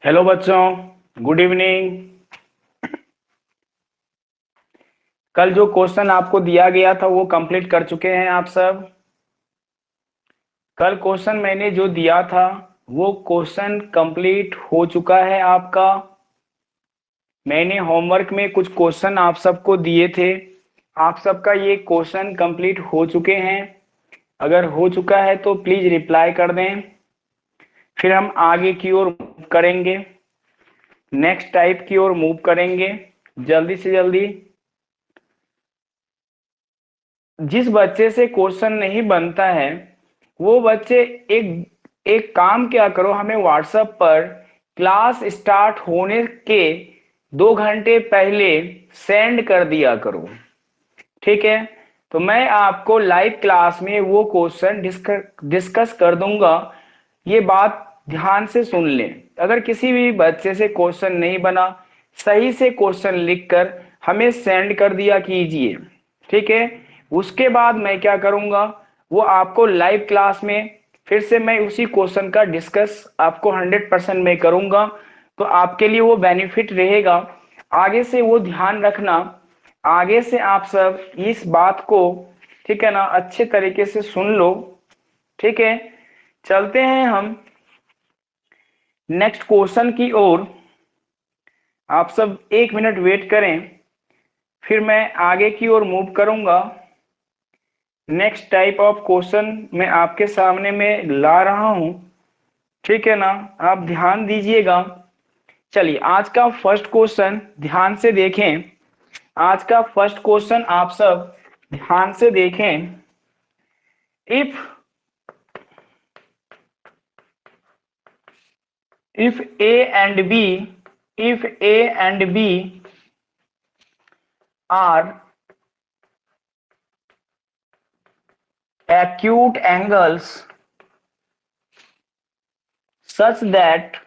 Hello बच्चों, good evening. कल जो क्वेश्चन आपको दिया गया था वो कंप्लीट कर चुके हैं आप सब। कल क्वेश्चन मैंने जो दिया था वो क्वेश्चन कंप्लीट हो चुका है आपका। मैंने होमवर्क में कुछ क्वेश्चन आप सबको दिए थे। आप सबका ये क्वेश्चन कंप्लीट हो चुके हैं। अगर हो चुका है तो प्लीज रिप्लाई कर दें, फिर हम आगे की ओर मूव करेंगे, नेक्स्ट टाइप की ओर मूव करेंगे जल्दी से जल्दी। जिस बच्चे से क्वेश्चन नहीं बनता है वो बच्चे एक एक काम क्या करो, हमें व्हाट्सएप पर क्लास स्टार्ट होने के 2 घंटे पहले सेंड कर दिया करो, ठीक है। तो मैं आपको लाइव क्लास में वो क्वेश्चन डिस्कस कर दूंगा। ये बात ध्यान से सुन लें। अगर किसी भी बच्चे से क्वेश्चन नहीं बना, सही से क्वेश्चन लिखकर हमें सेंड कर दिया कीजिए, ठीक है। उसके बाद मैं क्या करूंगा, वो आपको लाइव क्लास में फिर से मैं उसी क्वेश्चन का डिस्कस आपको 100% मैं करूंगा। तो आपके लिए वो बेनिफिट रहेगा। आगे से वो ध्यान रखना, आगे से आप सब इस बात को, ठीक है ना, अच्छे तरीके से सुन लो, ठीक है। चलते हैं हम नेक्स्ट क्वेश्चन की ओर। आप सब 1 मिनट वेट करें, फिर मैं आगे की ओर मूव करूंगा। नेक्स्ट टाइप ऑफ क्वेश्चन मैं आपके सामने में ला रहा हूं, ठीक है ना। आप ध्यान दीजिएगा। चलिए आज का फर्स्ट क्वेश्चन ध्यान से देखें। आज का फर्स्ट क्वेश्चन आप सब ध्यान से देखें। If if a and b if a and b are acute angles such that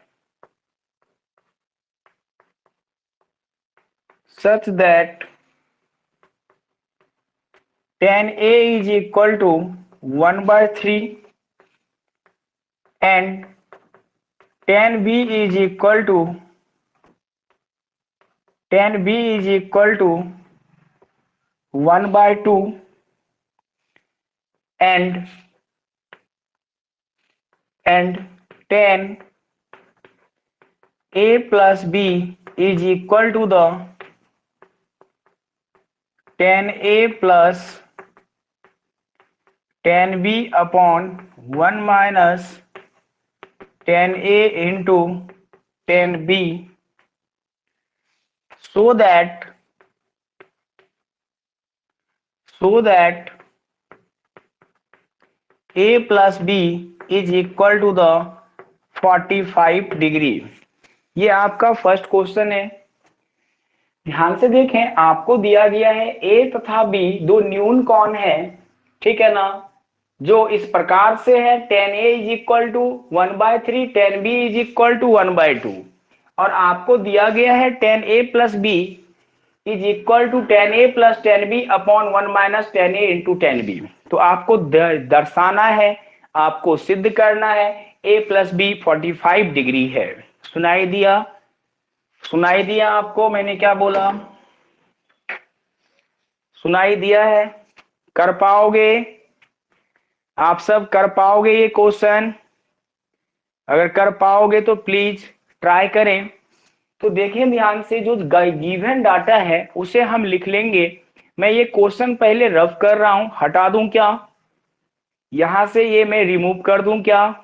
tan a is equal to 1/3 and tan b is equal to 1/2 and tan a plus b is equal to the tan a plus tan b upon 1 minus tan a into tan b, so that a plus b is equal to the 45 degree. ये आपका first question है। ध्यान से देखें, आपको दिया गया है ए तथा बी दो न्यून कौण है, ठीक है ना, जो इस प्रकार से है tan a is equal to 1/3, tan b is equal to 1/2, और आपको दिया गया है tan a plus b is equal to tan a plus tan b upon 1 minus tan a into tan b। तो आपको दर्शाना है, आपको सिद्ध करना है a प्लस बी 45 डिग्री है। सुनाई दिया आपको मैंने क्या बोला? सुनाई दिया है? कर पाओगे? आप सब कर पाओगे ये क्वेश्चन? अगर कर पाओगे तो प्लीज ट्राई करें। तो देखिए ध्यान से, जो गिवन डाटा है उसे हम लिख लेंगे। मैं ये क्वेश्चन पहले रफ कर रहा हूं, हटा दूं क्या? यहां से ये मैं रिमूव कर दूं क्या?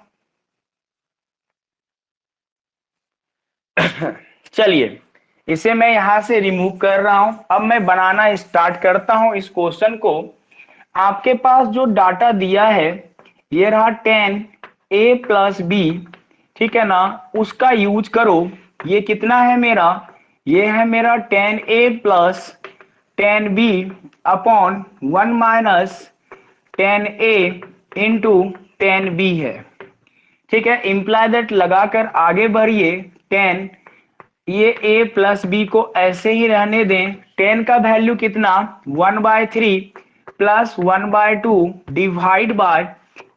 चलिए इसे मैं यहां से रिमूव कर रहा हूं। अब मैं बनाना स्टार्ट करता हूं इस क्वेश्चन को। आपके पास जो डाटा दिया है ये रहा tan a प्लस बी, ठीक है ना, उसका यूज करो। ये कितना है मेरा? ये है मेरा tan a plus tan b upon 1 minus tan a into tan b है, ठीक है। इंप्लाई दैट लगाकर आगे बढ़िए। tan, ये a प्लस बी को ऐसे ही रहने दें। tan का वैल्यू कितना? 1/3 plus 1/2 divide by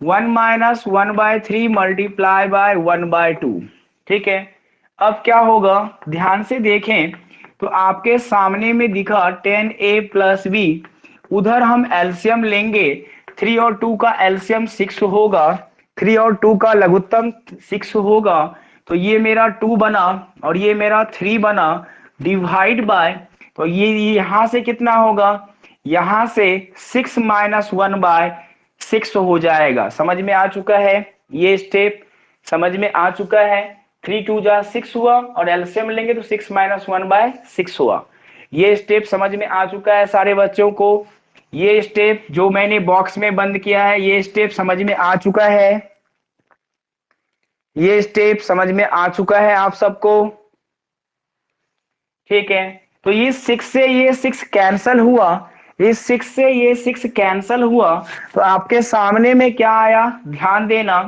1 minus 1/3 multiply by 1/2, ठीक है। अब क्या होगा, ध्यान से देखें तो आपके सामने में दिखा 10a+b, उधर हम एलसीएम लेंगे, 3 और 2 का एलसीएम 6 होगा, 3 और 2 का लघुत्तम 6 होगा, तो ये मेरा 2 बना और ये मेरा 3 बना, डिवाइड बाय, तो ये यहां से कितना होगा, यहां से 6 - 1/6 हो जाएगा। समझ में आ चुका है, ये स्टेप समझ में आ चुका है। 3 × 2 = 6 हुआ और एलसीएम लेंगे तो 6 - 1/6 हुआ। ये स्टेप समझ में आ चुका है सारे बच्चों को। ये स्टेप जो मैंने बॉक्स में बंद किया है, ये स्टेप समझ में आ चुका है, ये स्टेप समझ में आ चुका है आप सबको, ठीक है। तो ये 6 से ये 6 कैंसल हुआ, इस 6 से ये 6 कैंसल हुआ, तो आपके सामने में क्या आया, ध्यान देना,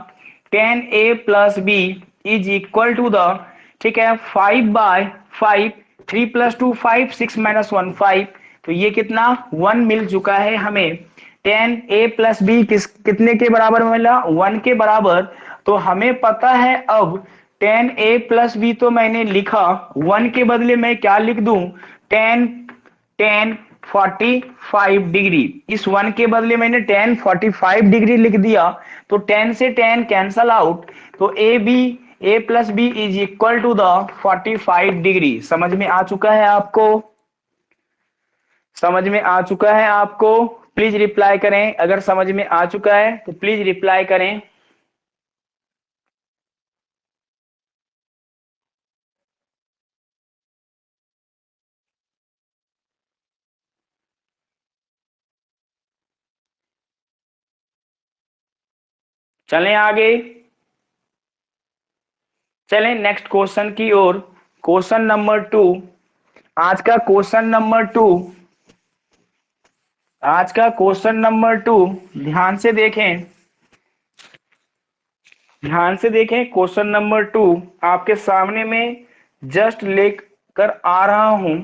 10a+b = द, ठीक है, 5/5, 3 + 2 5, 6 - 1 5, तो ये कितना 1 मिल चुका है हमें। 10a+b कितने के बराबर मिला, 1 के बराबर। तो हमें पता है अब 10a+b तो मैंने लिखा, 1 के बदले मैं क्या लिख दूं, 10 45 डिग्री, इस 1 के बदले मैंने 10 45 डिग्री लिख दिया, तो 10 से 10 कैंसल आउट, तो a+b = द 45 डिग्री। समझ में आ चुका है आपको, समझ में आ चुका है आपको, प्लीज रिप्लाई करें, अगर समझ में आ चुका है तो प्लीज रिप्लाई करें। चलें आगे, चलें नेक्स्ट क्वेश्चन की ओर। क्वेश्चन नंबर 2, आज का क्वेश्चन नंबर 2, आज का क्वेश्चन नंबर 2, ध्यान से देखें, ध्यान से देखें, क्वेश्चन नंबर 2 आपके सामने में जस्ट लेकर आ रहा हूं।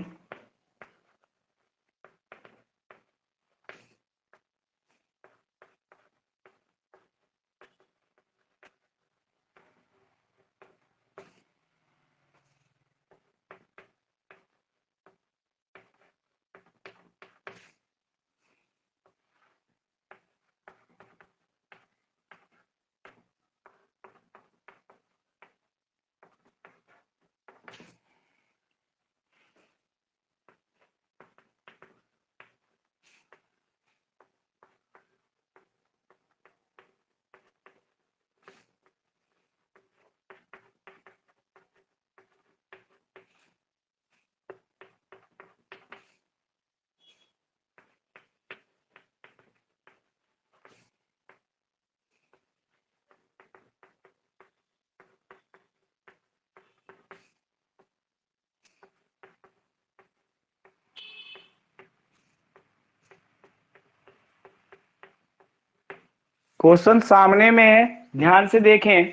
क्वेश्चन सामने में है, ध्यान से देखें।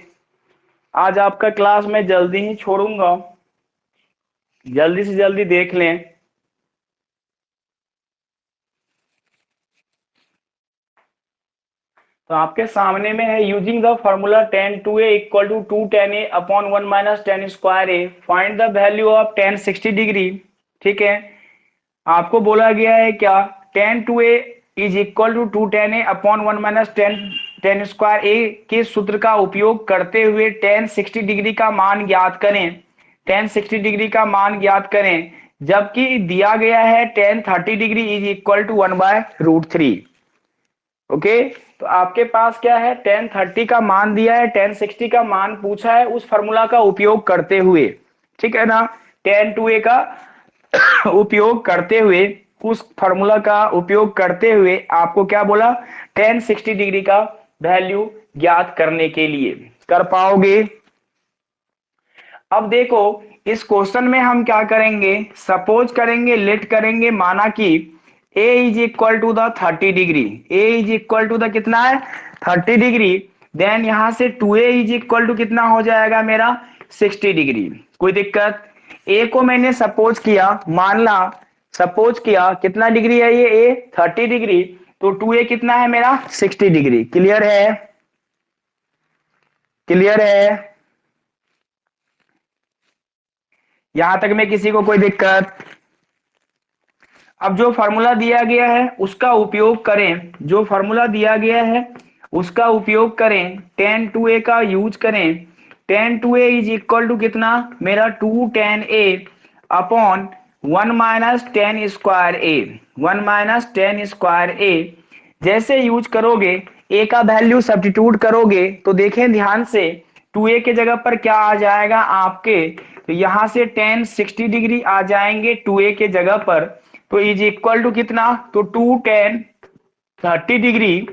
आज आपका क्लास मैं जल्दी ही छोड़ूंगा, जल्दी से जल्दी देख लें। तो आपके सामने में है, using the formula 10(2a) = 2 10a/1 - 10^2a, find the value of 1060 degree, ठीक है। आपको बोला गया है क्या, 10(2a) = 2 10a/1 - 10^2a के सूत्र का उपयोग करते हुए 1060 डिग्री का मान ज्ञात करें, 1060 डिग्री का मान ज्ञात करें, जबकि दिया गया है 1030 डिग्री = 1/√3। ओके, तो आपके पास क्या है, 1030 का मान दिया है, 1060 का मान पूछा है, उस फॉर्मूला का उपयोग करते हुए, ठीक है ना, 10(2a) का उपयोग करते हुए, उस फॉर्मूला का उपयोग करते हुए आपको क्या बोला, 1060 डिग्री का वैल्यू ज्ञात करने के लिए। कर पाओगे? अब देखो, इस क्वेश्चन में हम क्या करेंगे, सपोज करेंगे, लेट करेंगे, माना कि a = द 30 डिग्री, a = कितना है, 30 डिग्री, देन यहां से 2a = कितना हो जाएगा मेरा, 60 डिग्री। कोई दिक्कत, a को मैंने सपोज किया, मान ला, सपोज किया कितना डिग्री है ये, a 30 डिग्री, तो 2a कितना है मेरा, 60 डिग्री। क्लियर है, क्लियर है, यहां तक में किसी को कोई दिक्कत? अब जो फॉर्मूला दिया गया है उसका उपयोग करें, जो फॉर्मूला दिया गया है उसका उपयोग करें, टेन टू ए का यूज करें। Tan two A is equal to कितना मेरा, two tan A upon one minus tan square A, one minus tan square A. जैसे यूज करोगे, ए का वैल्यू सब्स्टिट्यूट करोगे तो देखें ध्यान से, टू ए के जगह पर क्या आ जाएगा आपके, तो यहां से टेन 60 डिग्री आ जाएंगे टू ए के जगह पर, तो इज इक्वल टू कितना, तो two tan 30 degree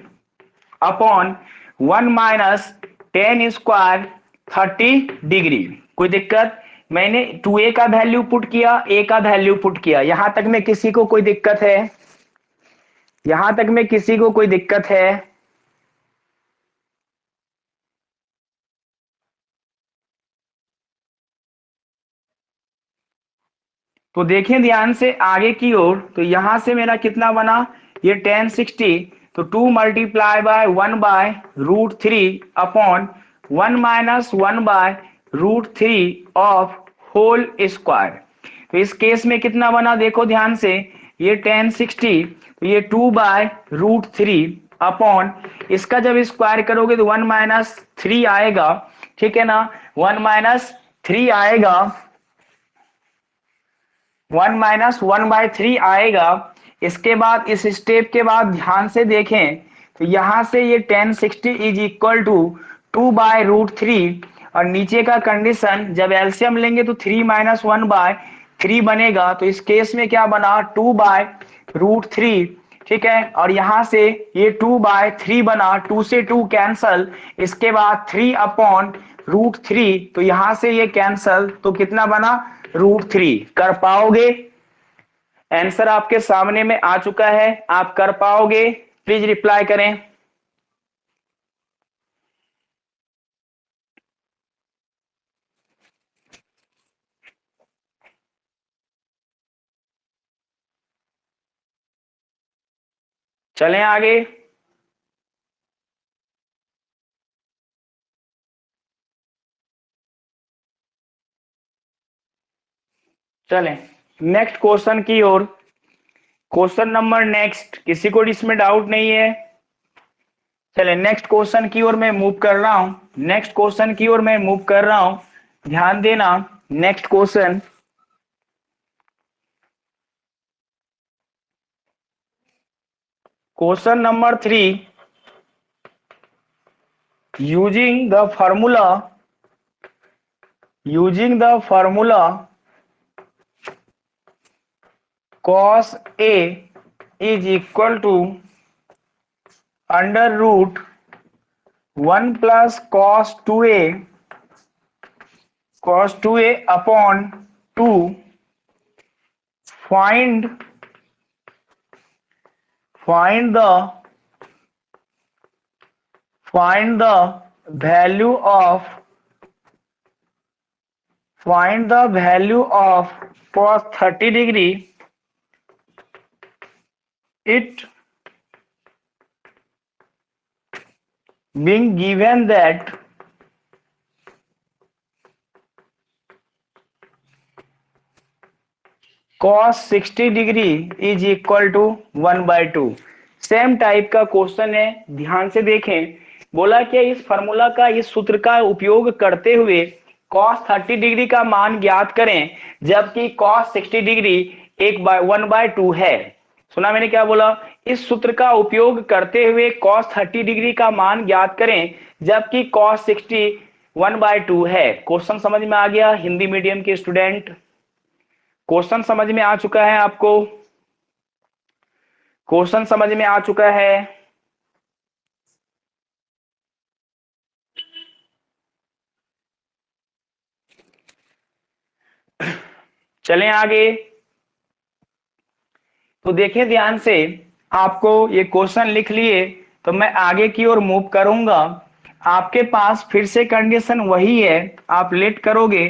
upon one minus tan square 30 degree. कोई दिक्कत? मैंने टू ए का वैल्यू पुट किया, ए का वैल्यू पुट किया। यहां तक में किसी को कोई दिक्कत है? यहां तक में किसी को कोई दिक्कत है? तो देखें ध्यान से आगे की ओर, तो यहां से मेरा कितना बना, ये टेन 60, तो two multiply by one by root three upon one minus one by root three of whole square. तो इस केस में कितना बना देखो ध्यान से, ये टेन 60, तो ये two by root three upon, इसका जब स्क्वायर करोगे तो वन माइनस थ्री आएगा, ठीक है ना, वन माइनस थ्री आएगा, one minus one by three आएगा। इसके बाद इस स्टेप के बाद ध्यान से देखें, तो यहां से ये tan 60 is equal to two by root three, और नीचे का कंडीशन जब एलसीएम लेंगे तो three minus one by three बनेगा, तो इस केस में क्या बना, टू बाय रूट थ्री, ठीक है। और यहां से ये टू बाय थ्री बना, टू से टू कैंसल, इसके बाद थ्री अपॉन रूट थ्री, तो यहां से ये कैंसल, तो कितना बना, रूट थ्री। कर पाओगे? आंसर आपके सामने में आ चुका है, आप कर पाओगे? प्लीज रिप्लाई करें। चलें आगे। चलें नेक्स्ट क्वेश्चन की ओर। क्वेश्चन नंबर नेक्स्ट, किसी को इसमें डाउट नहीं है? चले नेक्स्ट क्वेश्चन की ओर मैं मूव कर रहा हूं, नेक्स्ट क्वेश्चन की ओर मैं मूव कर रहा हूं, ध्यान देना। Next question, question number three, using the formula cos A is equal to under root one plus cos 2a upon two, find the value of cos 30 degree, it being given that cos 60 degree is equal to one by two. Same type का question है, ध्यान से देखें। बोला कि इस formula का, इस सूत्र का उपयोग करते हुए cos 30 डिग्री का मान ज्ञात करें, जबकि cos 60 डिग्री एक बाय वन बाय टू है। सुना मैंने क्या बोला? इस सूत्र का उपयोग करते हुए cos 30 डिग्री का मान ज्ञात करें, जबकि cos 60 वन बाय टू है। क्वेश्चन समझ में आ गया हिंदी मीडियम के स्टूडेंट? क्वेश्चन समझ में आ चुका है आपको? क्वेश्चन समझ में आ चुका है? चलें आगे। तो देखें ध्यान से, आपको ये क्वेश्चन लिख लिए, तो मैं आगे की ओर मूव करूंगा। आपके पास फिर से कंडीशन वही है, आप लेट करोगे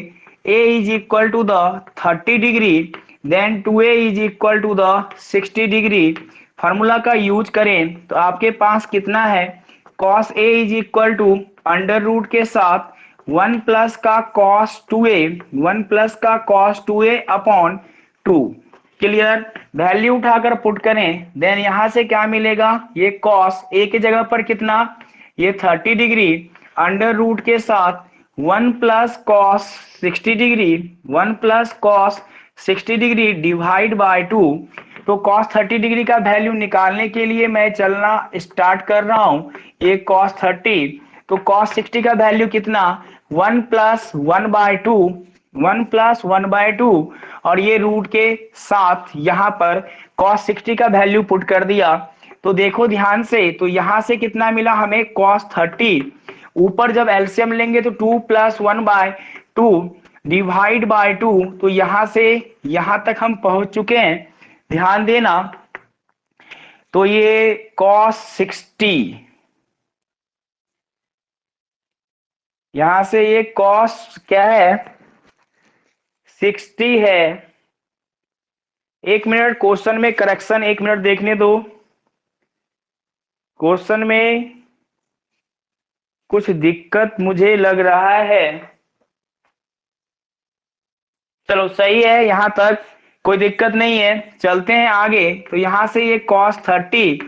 a is equal to the 30 degree, then 2a is equal to the 60 degree. Formula का यूज करें तो आपके पास कितना है, cos a is equal to under root के साथ 1 प्लस का कॉस 2a, 1 प्लस का cos 2a upon 2। Clear. Value उठाकर पुट करें, देन यहां से क्या मिलेगा, ये कॉस a की जगह पर कितना, ये 30 डिग्री अंडर रूट के साथ 1 plus cos 60 degree, 1 plus cos 60 degree divide by 2। तो कॉस 30 डिग्री का वैल्यू निकालने के लिए मैं चलना स्टार्ट कर रहा हूं। ये कॉस 30, तो कॉस 60 का वैल्यू कितना, 1 प्लस 1 बाय 2, 1 प्लस 1 बाय 2, और ये रूट के साथ यहां पर कॉस 60 का वैल्यू पुट कर दिया। तो देखो ध्यान से, तो यहां से कितना मिला हमें, कॉस 30, ऊपर जब एलसीएम लेंगे तो 2 प्लस 1 बाय 2 डिवाइड बाय 2, तो यहां से यहां तक हम पहुंच चुके हैं, ध्यान देना। तो ये कॉस 60, यहां से ये कॉस क्या है, 60 है। एक मिनट, क्वेश्चन में करेक्शन एक मिनट देखने दो। क्वेश्चन में कुछ दिक्कत मुझे लग रहा है। चलो सही है, यहां तक कोई दिक्कत नहीं है, चलते हैं आगे। तो यहां से ये cos 30,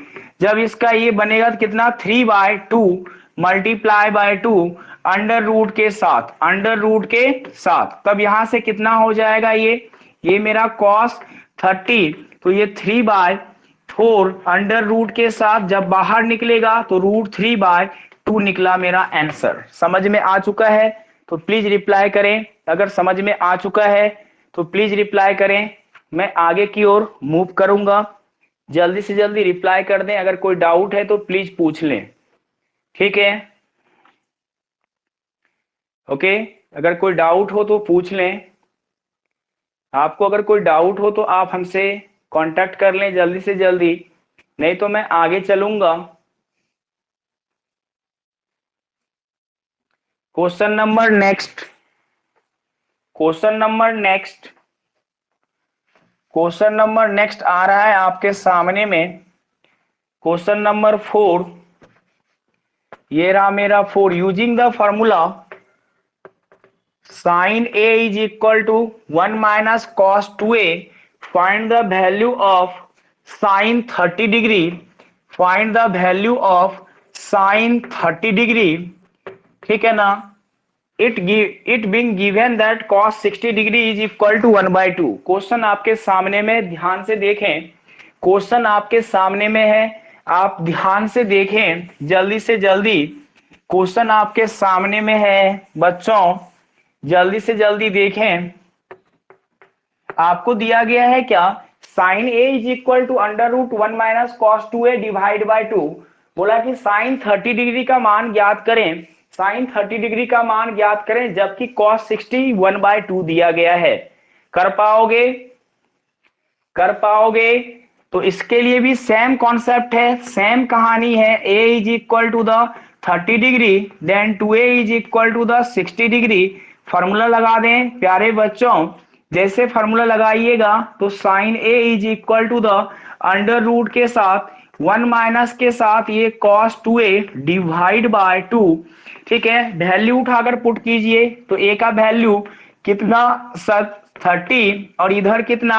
जब इसका ये बनेगा तो कितना, 3/2 मल्टीप्लाई बाय 2 अंडर रूट के साथ, अंडर रूट के साथ, तब यहां से कितना हो जाएगा, ये मेरा cos 30, तो ये 3/4 अंडर रूट के साथ जब बाहर निकलेगा तो √3/2 निकला मेरा आंसर। समझ में आ चुका है तो प्लीज रिप्लाई करें, अगर समझ में आ चुका है तो प्लीज रिप्लाई करें, मैं आगे की ओर मूव करूंगा। जल्दी से जल्दी रिप्लाई कर दें, अगर कोई डाउट है तो प्लीज पूछ लें, ठीक है। ओके, अगर कोई डाउट हो तो पूछ लें। आपको अगर कोई डाउट हो तो आप हमसे कांटेक्ट कर लें जल्दी से जल्दी, नहीं तो मैं आगे चलूंगा। Question number next, question number next, question number next आ रहा है आपके सामने में। क्वेश्चन नंबर 4, ये रहा मेरा 4। Using the formula sin a is equal to 1 minus cos 2a, find the value of sin 30 degree, find the value of sin 30 degree, ठीक है ना। It being given that cos 60 degree is equal to 1/2। Question आपके सामने में, ध्यान से देखें, question आपके सामने में है, आप ध्यान से देखें जल्दी से जल्दी। क्वेश्चन आपके सामने में है बच्चों, जल्दी से जल्दी देखें। आपको दिया गया है क्या, sine A is equal to √1 minus cos 2a divide by 2। बोला कि साइन 30 डिग्री का मान ज्ञात करें, साइन 30 डिग्री का मान ज्ञात करें, जबकि कॉस 60 1/2 दिया गया है। कर पाओगे, कर पाओगे। तो इसके लिए भी सेम कॉन्सेप्ट है, सेम कहानी है। a is equal to the 30 degree, then 2a is equal to the 60 degree. Formula लगा दें प्यारे बच्चों, जैसे फॉर्मूला लगाइएगा तो sine a is equal to the under root के साथ 1 माइनस के साथ ये cos 2a डिवाइड बाय 2, ठीक है। वैल्यू उठाकर पुट कीजिए, तो a का वैल्यू कितना, 30, और इधर कितना,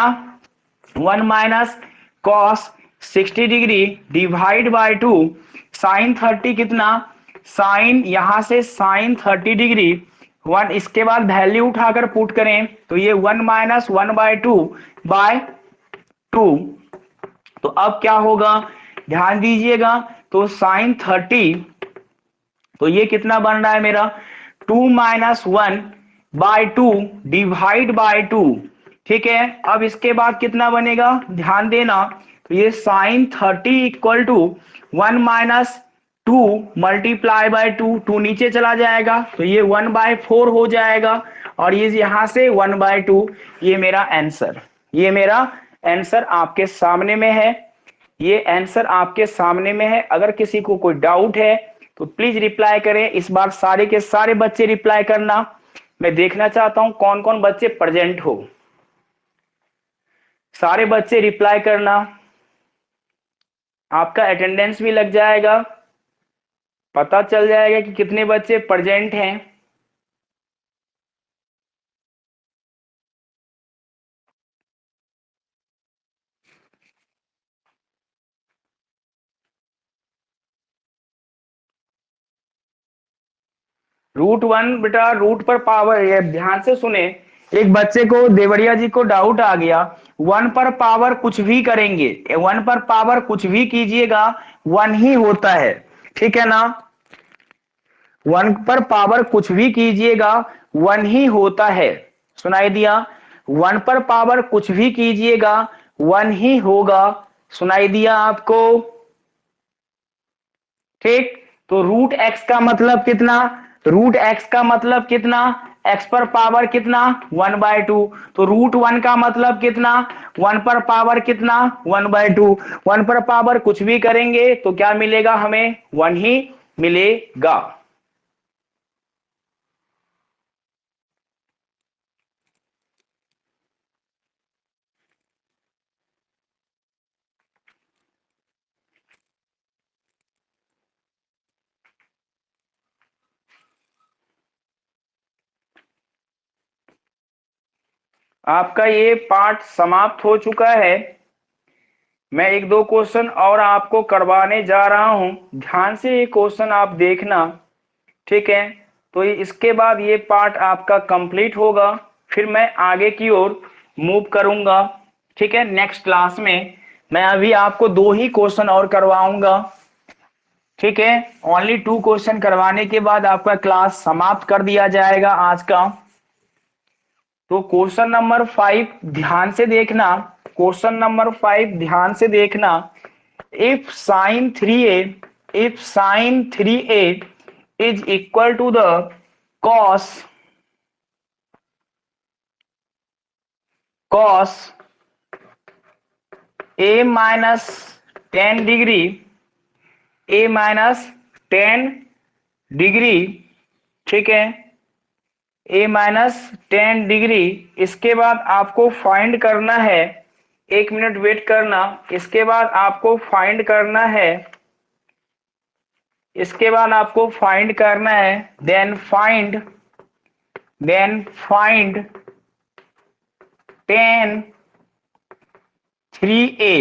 1 minus cos 60 degree divide by 2, sine 30 कितना, साइन यहां से साइन 30 डिग्री 1, इसके बाद वैल्यू उठाकर पुट करें तो ये 1 माइनस 1/2 तो अब क्या होगा, ध्यान दीजिएगा। तो साइन 30, तो ये कितना बन रहा है मेरा, 2 माइनस 1/2 डिवाइड बाय 2, ठीक है। अब इसके बाद कितना बनेगा, ध्यान देना। तो ये sine 30 equal to 1 minus 2 multiply by 2, 2 नीचे चला जाएगा तो ये 1/4 हो जाएगा, और ये यहां से 1/2। ये मेरा आंसर, ये मेरा आंसर आपके सामने में है, ये आंसर आपके सामने में है। अगर किसी को कोई डाउट है तो प्लीज रिप्लाई करें। इस बार सारे के सारे बच्चे रिप्लाई करना, मैं देखना चाहता हूं कौन कौन बच्चे प्रेजेंट हो। सारे बच्चे रिप्लाई करना, आपका अटेंडेंस भी लग जाएगा, पता चल जाएगा कि कितने बच्चे प्रेजेंट हैं। √1 बेटा रूट पर पावर, ये ध्यान से सुने। एक बच्चे को, देवरिया जी को डाउट आ गया, 1 पर पावर कुछ भी करेंगे, 1 पर पावर कुछ भी कीजिएगा 1 ही होता है, ठीक है ना। 1 पर पावर कुछ भी कीजिएगा 1 ही होता है, सुनाई दिया। 1 पर पावर कुछ भी कीजिएगा 1 ही होगा, सुनाई दिया आपको, ठीक। तो √x का मतलब कितना, √x का मतलब कितना, x पर पावर कितना 1/2, तो √1 का मतलब कितना, 1 पर पावर कितना 1/2, 1 पर पावर कुछ भी करेंगे तो क्या मिलेगा हमें, 1 ही मिलेगा। आपका ये पार्ट समाप्त हो चुका है। मैं एक दो क्वेश्चन और आपको करवाने जा रहा हूं, ध्यान से ये क्वेश्चन आप देखना, ठीक है। तो इसके बाद ये पार्ट आपका कंप्लीट होगा, फिर मैं आगे की ओर मूव करूंगा, ठीक है। नेक्स्ट क्लास में मैं अभी आपको 2 ही क्वेश्चन और करवाऊंगा, ठीक है। ओनली 2 क्वेश्चन करवाने के बाद आपका क्लास समाप्त कर दिया जाएगा आज का। तो क्वेश्चन नंबर 5 ध्यान से देखना, क्वेश्चन नंबर 5 ध्यान से देखना। If sine 3a, if sine 3a is equal to the cos cos a minus 10 degree, a minus 10 degree, ठीक है, a minus 10 डिग्री। इसके बाद आपको फाइंड करना है, 1 मिनट वेट करना, इसके बाद आपको फाइंड करना है, इसके बाद आपको फाइंड करना है, then find tan 3a,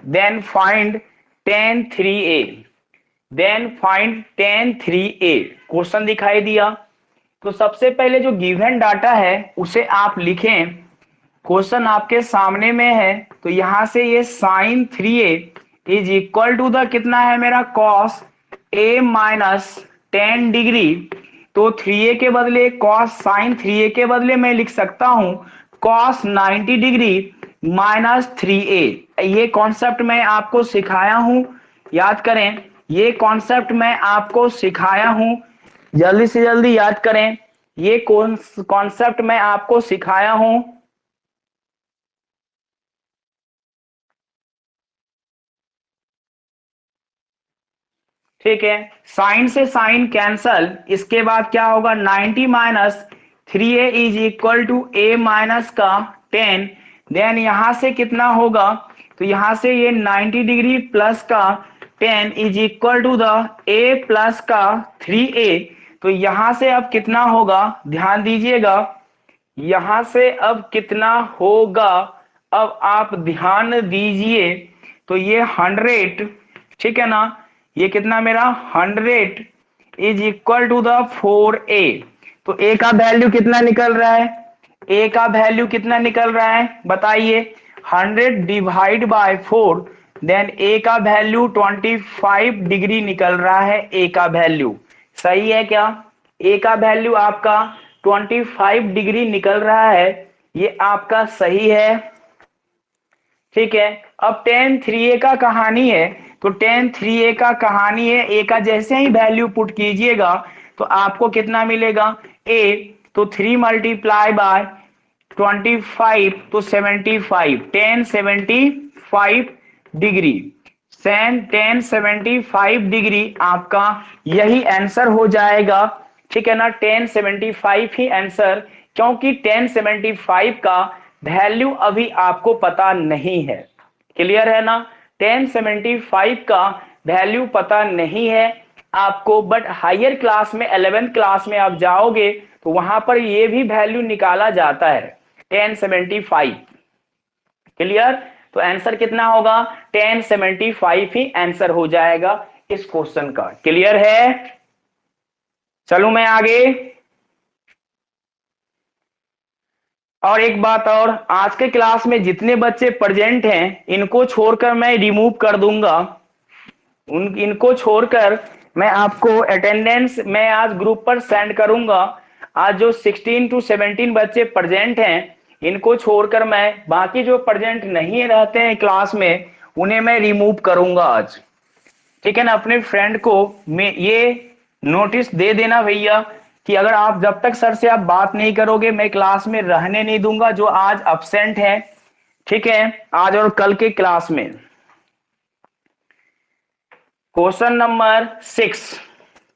then find tan 3a, then find tan 3a। Question दिखाई दिया। तो सबसे पहले जो गिवन डाटा है उसे आप लिखें, क्वेश्चन आपके सामने में है। तो यहां से ये sine 3a is equal to the कितना है मेरा, cos a माइनस 10 डिग्री। तो 3a के बदले cos साइन 3a के बदले मैं लिख सकता हूं cos 90 डिग्री माइनस 3a। ये कॉन्सेप्ट मैं आपको सिखाया हूं, याद करें, ये कॉन्सेप्ट मैं आपको सिखाया हूं, जल्दी से जल्दी याद करें, ये कॉन्सेप्ट मैं आपको सिखाया हूं, ठीक है। साइन से साइन कैंसल, इसके बाद क्या होगा, 90 minus 3a is equal to a minus का 10, देन यहां से कितना होगा, तो यहां से ये 90 डिग्री प्लस का 10 is equal to the a plus का 3a। तो यहां से अब कितना होगा, ध्यान दीजिएगा, यहां से अब कितना होगा, अब आप ध्यान दीजिए। तो ये 100, ठीक है ना, ये कितना मेरा 100 is equal to the 4a। तो a का वैल्यू कितना निकल रहा है, a का वैल्यू कितना निकल रहा है बताइए, 100 डिवाइड बाय 4, देन a का वैल्यू 25 डिग्री निकल रहा है, a का वैल्यू सही है क्या, a का वैल्यू आपका 25 डिग्री निकल रहा है, ये आपका सही है, ठीक है। अब tan 3a का कहानी है, तो tan 3a का कहानी है, a का जैसे ही वैल्यू पुट कीजिएगा तो आपको कितना मिलेगा, a, तो 3 मल्टीप्लाई बाय 25 तो 75, tan 75 डिग्री, tan 75 डिग्री आपका यही आंसर हो जाएगा, ठीक है ना। tan 75 ही आंसर, क्योंकि tan 75 का वैल्यू अभी आपको पता नहीं है, क्लियर है ना। tan 75 का वैल्यू पता नहीं है आपको, बट हायर क्लास में 11th क्लास में आप जाओगे तो वहां पर ये भी वैल्यू निकाला जाता है tan 75, क्लियर। तो आंसर कितना होगा, tan 75 ही आंसर हो जाएगा इस क्वेश्चन का, क्लियर है। चलूं मैं आगे। और एक बात और, आज के क्लास में जितने बच्चे प्रेजेंट हैं इनको छोड़कर मैं रिमूव कर दूंगा। इनको छोड़कर मैं आपको अटेंडेंस मैं आज ग्रुप पर सेंड करूंगा। आज जो 16 to 17 बच्चे प्रेजेंट हैं इनको छोड़कर मैं बाकी जो प्रेजेंट नहीं रहते हैं क्लास में उन्हें मैं रिमूव करूंगा आज। ठीक है ना। अपने फ्रेंड को मैं ये नोटिस दे देना भैया कि अगर आप जब तक सर से आप बात नहीं करोगे मैं क्लास में रहने नहीं दूंगा जो आज अब्सेंट है। ठीक है, आज और कल के क्लास में। क्वेश्चन नंबर 6,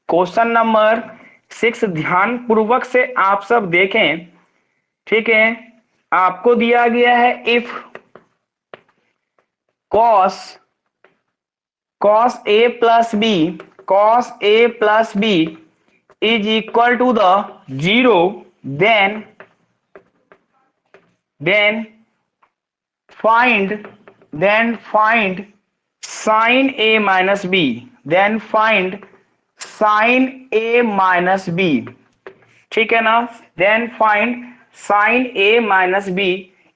क्वेश्चन नंबर 6 ध्यान पूर्वक से आप सब देखें। ठीक है, आपको दिया गया है if cos a plus b is equal to the 0, then find sin a minus b, then find sin a minus b। ठीक है ना। then find sin a minus b।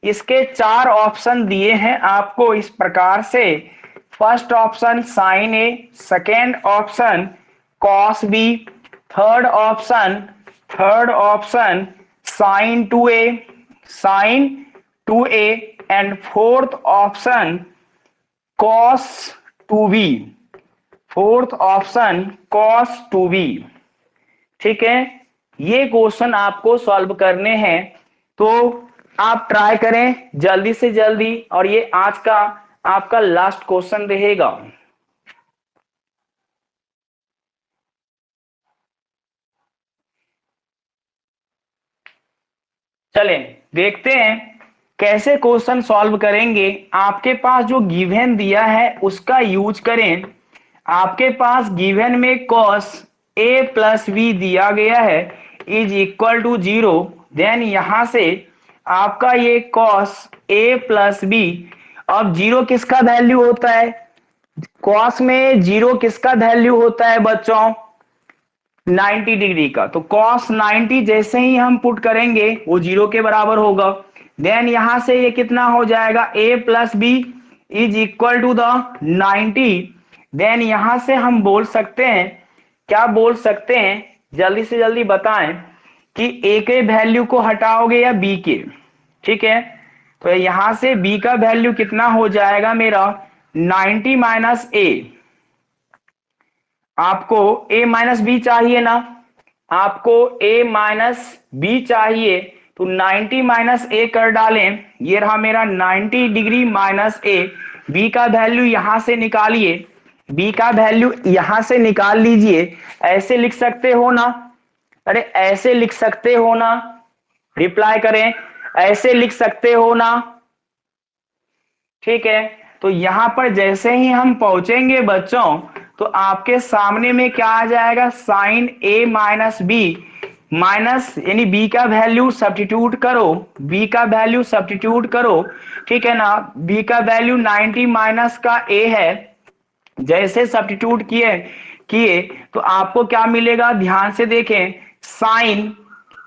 इसके 4 ऑप्शन दिए हैं आपको इस प्रकार से। First option sin a, second option cos b, third option sin 2a and fourth option cos 2b, ठीक है। ये क्वेश्चन आपको सॉल्व करने हैं तो आप ट्राई करें जल्दी से जल्दी, और ये आज का आपका लास्ट क्वेश्चन रहेगा। चलें देखते हैं कैसे क्वेश्चन सॉल्व करेंगे। आपके पास जो गिवन दिया है उसका यूज करें। आपके पास गिवन में cos a प्लस b दिया गया है इज इक्वल टू 0, देन यहां से आपका ये cos a प्लस b, अब 0 किसका वैल्यू होता है? cos में 0 किसका वैल्यू होता है बच्चों? 90 डिग्री का। तो cos 90 जैसे ही हम पुट करेंगे वो 0 के बराबर होगा। देन यहां से ये कितना हो जाएगा? a plus B is equal to the 90। Then यहां से हम बोल सकते हैं, क्या बोल सकते हैं जल्दी से जल्दी बताएं कि a के वैल्यू को हटाओगे या b के। ठीक है, तो यहां से b का वैल्यू कितना हो जाएगा मेरा? 90 माइनस a। आपको a माइनस बी चाहिए ना, आपको a माइनस बी चाहिए तो 90 माइनस a कर डालें, ये रहा मेरा 90 डिग्री माइनस a। b का वैल्यू यहां से निकालिए, b का वैल्यू यहां से निकाल लीजिए। ऐसे लिख सकते हो ना? अरे ऐसे लिख सकते हो ना? रिप्लाई करें, ऐसे लिख सकते हो ना? ठीक है, तो यहां पर जैसे ही हम पहुंचेंगे बच्चों तो आपके सामने में क्या आ जाएगा? Sine a minus B, minus यानी b का वैल्यू सब्स्टिट्यूट करो, b का वैल्यू सब्स्टिट्यूट करो। ठीक है ना, b का वैल्यू 90 माइनस का a है। जैसे सब्स्टिट्यूट किए किए तो आपको क्या मिलेगा? ध्यान से देखें, साइन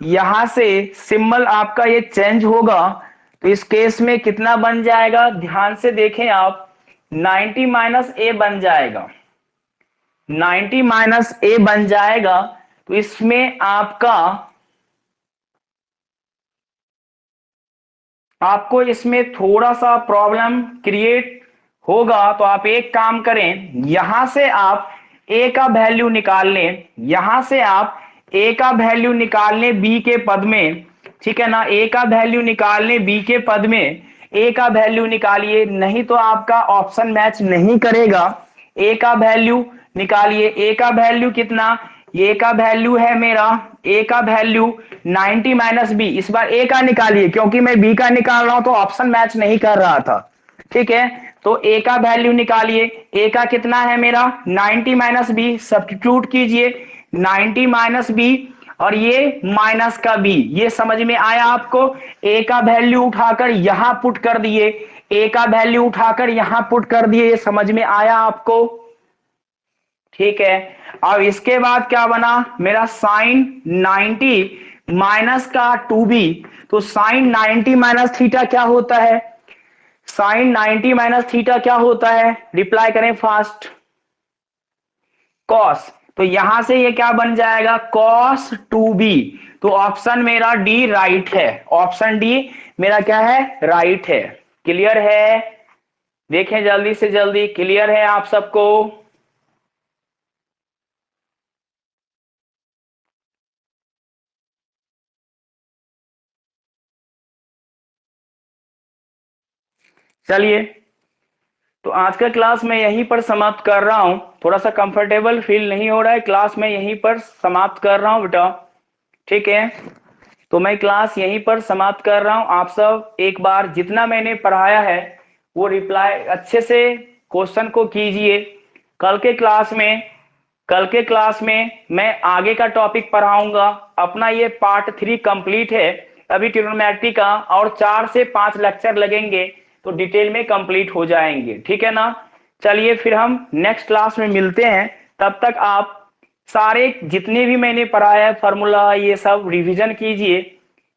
यहां से सिंबल आपका ये चेंज होगा तो इस केस में कितना बन जाएगा? ध्यान से देखें आप, 90 माइनस a बन जाएगा, 90 माइनस a बन जाएगा। तो इसमें आपको इसमें थोड़ा सा प्रॉब्लम क्रिएट होगा। तो आप एक काम करें, यहां से आप a का वैल्यू निकाल लें, यहां से आप a का वैल्यू निकाल लें b के पद में। ठीक है ना, a का वैल्यू निकाल लें b के पद में, a का वैल्यू निकालिए, नहीं तो आपका ऑप्शन मैच नहीं करेगा। a का वैल्यू निकालिए, a का वैल्यू कितना? a का वैल्यू है मेरा, a का वैल्यू 90 माइनस बी। इस बार a का निकालिए क्योंकि मैं b का निकाल रहा हूं तो ऑप्शन मैच नहीं कर रहा था। ठीक है, तो a का वैल्यू निकालिए, a का कितना है मेरा? 90 माइनस बी, सब्स्टिट्यूट कीजिए 90 माइनस बी और ये माइनस का b। ये समझ में आया आपको? a का वैल्यू उठाकर यहां पुट कर दिए, a का वैल्यू उठाकर यहां पुट कर दिए, ये समझ में आया आपको? ठीक है। अब इसके बाद क्या बना मेरा साइन 90 माइनस का 2b, तो साइन 90 माइनस थीटा क्या होता है, साइन 90 माइनस थीटा क्या होता है, रिप्लाई करें फास्ट, कॉस। तो यहां से ये क्या बन जाएगा कॉस 2b। तो ऑप्शन मेरा डी राइट है, ऑप्शन डी मेरा क्या है राइट है। क्लियर है, देखें जल्दी से जल्दी, क्लियर है आप सबको। चलिए, तो आज का क्लास मैं यहीं पर समाप्त कर रहा हूं, थोड़ा सा कंफर्टेबल फील नहीं हो रहा है, क्लास मैं यहीं पर समाप्त कर रहा हूं बेटा, ठीक है। तो मैं क्लास यहीं पर समाप्त कर रहा हूं। आप सब एक बार जितना मैंने पढ़ाया है वो रिप्लाई अच्छे से क्वेश्चन को कीजिए। कल के क्लास में कल के क्लास में मैं आगे का टॉपिक पढ़ाऊंगा। अपना ये पार्ट 3 कंप्लीट है अभी ट्रिग्नोमेट्री का, और 4 से 5 लेक्चर लगेंगे तो डिटेल में कंप्लीट हो जाएंगे, ठीक है ना। चलिए फिर हम नेक्स्ट क्लास में मिलते हैं, तब तक आप सारे जितने भी मैंने पढ़ाया है फार्मूला ये सब रिवीजन कीजिए,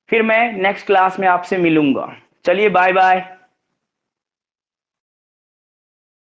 फिर मैं नेक्स्ट क्लास में आपसे मिलूंगा। चलिए बाय बाय।